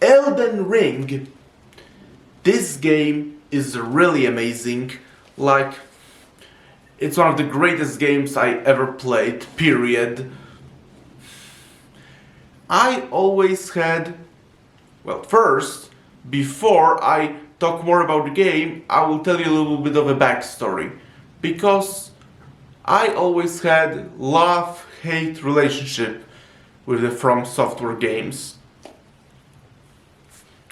Elden Ring. This game is really amazing. Like, it's one of the greatest games I ever played, period. I always had, well, first, before I talk more about the game, I will tell you a little bit of a backstory. Because I always had love-hate relationship with the From Software games.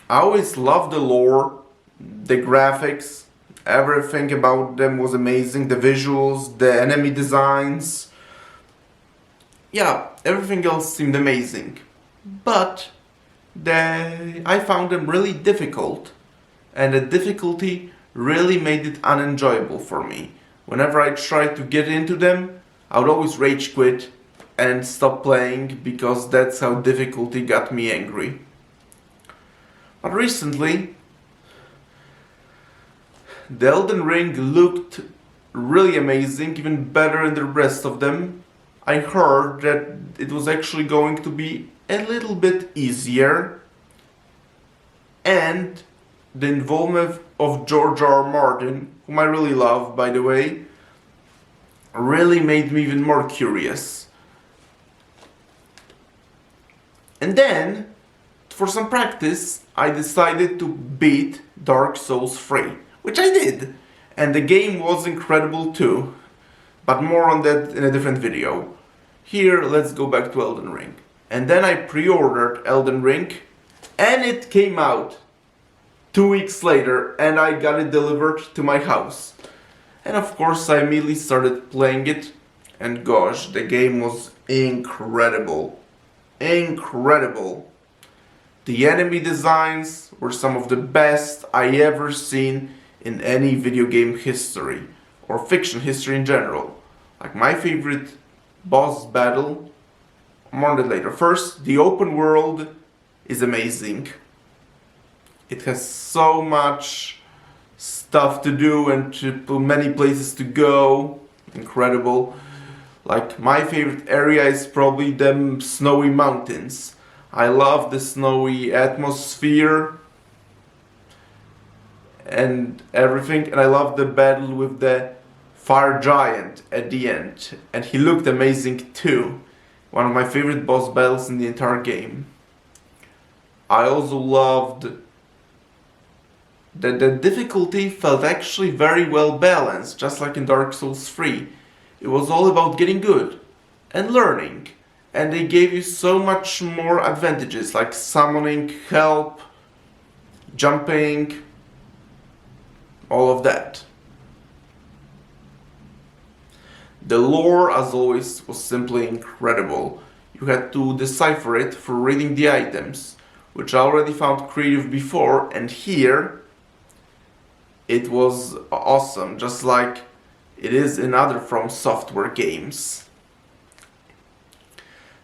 I always loved the lore, the graphics, everything about them was amazing, the visuals, the enemy designs. Yeah, everything else seemed amazing. But I found them really difficult, and the difficulty really made it unenjoyable for me. Whenever I tried to get into them, I would always rage quit and stop playing because that's how difficulty got me angry. But recently, the Elden Ring looked really amazing, even better than the rest of them. I heard that it was actually going to be a little bit easier, and the involvement of George R. Martin, whom I really love, by the way, really made me even more curious. And then, for some practice, I decided to beat Dark Souls 3, which I did. And the game was incredible too, but more on that in a different video. Here, let's go back to Elden Ring. And then I pre-ordered Elden Ring, and it came out 2 weeks later, and I got it delivered to my house. And of course I immediately started playing it, and gosh, the game was incredible. Incredible. The enemy designs were some of the best I ever seen in any video game history, or fiction history in general. Like my favorite boss battle, more on that later. First, the open world is amazing. It has so much stuff to do and many places to go. Incredible. Like my favorite area is probably them snowy mountains. I love the snowy atmosphere and everything, and I love the battle with the fire giant at the end, and he looked amazing too. One of my favorite boss battles in the entire game. I also loved that the difficulty felt actually very well balanced, just like in Dark Souls 3. It was all about getting good and learning, and they gave you so much more advantages like summoning, help, jumping, all of that. The lore, as always, was simply incredible. You had to decipher it through reading the items, which I already found creative before, and here it was awesome, just like it is in other From Software games.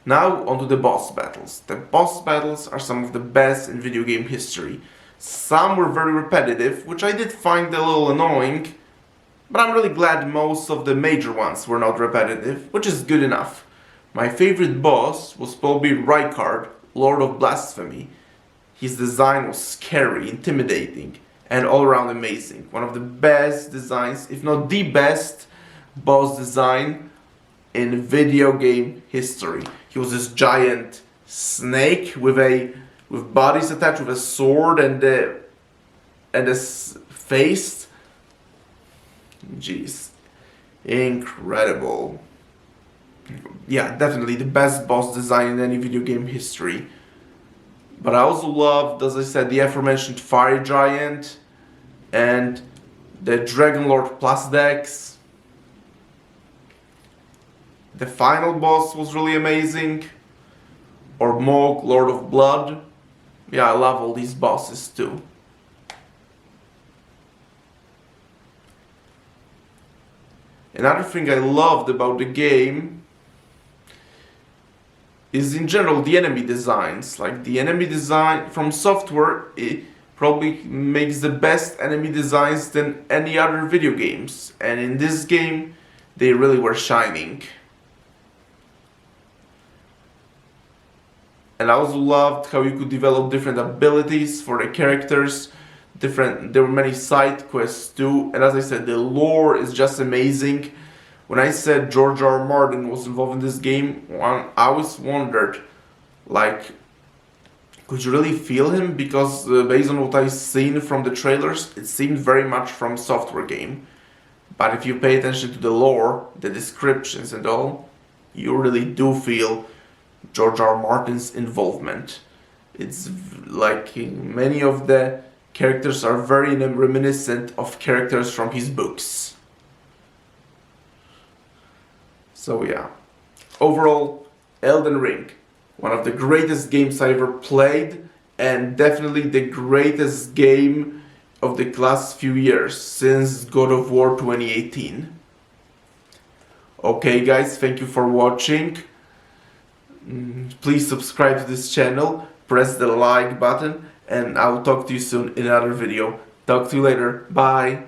Now onto the boss battles. The boss battles are some of the best in video game history. Some were very repetitive, which I did find a little annoying, but I'm really glad most of the major ones were not repetitive, which is good enough. My favorite boss was probably Rykard, Lord of Blasphemy. His design was scary, intimidating, and all around amazing. One of the best designs, if not the best boss design in video game history. He was this giant snake with bodies attached, with a sword and a face. Jeez, incredible. Yeah, definitely the best boss design in any video game history. But I also loved, as I said, the aforementioned Fire Giant and the Dragon Lord Plus Dex. The final boss was really amazing. Or Mog, Lord of Blood. Yeah, I love all these bosses too. Another thing I loved about the game is in general the enemy designs. Like the enemy design from Software, it probably makes the best enemy designs than any other video games, and in this game they really were shining. And I also loved how you could develop different abilities for the characters. There were many side quests too, and as I said, the lore is just amazing. When I said George R. R. Martin was involved in this game, I always wondered, like, could you really feel him? Because based on what I've seen from the trailers, it seemed very much from software game. But if you pay attention to the lore, the descriptions and all, you really do feel George R. R. Martin's involvement. It's like many of the characters are very reminiscent of characters from his books. So yeah, overall, Elden Ring, one of the greatest games I ever played, and definitely the greatest game of the last few years since God of War 2018. Okay guys, thank you for watching. Please subscribe to this channel, press the like button, and I'll talk to you soon in another video. Talk to you later. Bye.